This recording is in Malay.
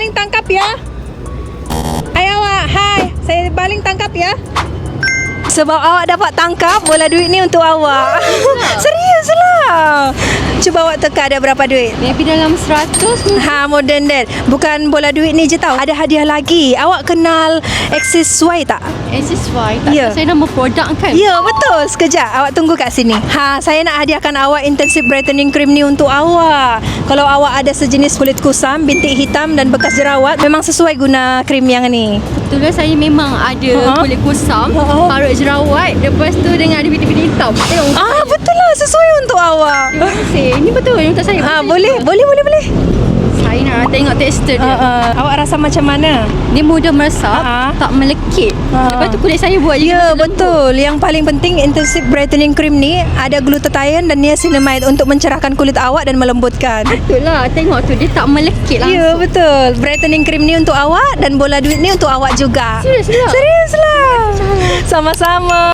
baling tangkap ya. Hai awak, hai. Saya baling tangkap ya. Sebab awak dapat tangkap, bola duit ni untuk awak. Serius lah. Cuba awak teka ada berapa duit? Maybe dalam 100. More than that. Bukan bola duit ni je tau. Ada hadiah lagi. Awak kenal Axis Y tak? SSY. Tak Ya. tahu saya nama produk kan? Ya, betul. Sekejap. Awak tunggu kat sini. Saya nak hadiahkan awak Intensive Brightening Cream ni untuk awak. Kalau awak ada sejenis kulit kusam, bintik hitam dan bekas jerawat, memang sesuai guna krim yang ni. Betul lah, saya memang ada kulit kusam, parut jerawat, lepas tu dengan ada bintik-bintik hitam. Tengok. Betul lah. Sesuai untuk awak. Terima kasih. Ini betul yang untuk saya. Boleh. Saya nak tengok tekstur dia. Awak rasa macam mana? Dia mudah meresap, tak melekit. Lepas tu kulit saya buat Ya, betul. Yang paling penting Intensive Brightening Cream ni ada glutathione dan niacinamide untuk mencerahkan kulit awak dan melembutkan. Betul lah, tengok tu dia tak melekit langsung. Ya, betul. Brightening cream ni untuk awak dan bola duit ni untuk awak juga. Serius lah? Serius lah. Sama-sama.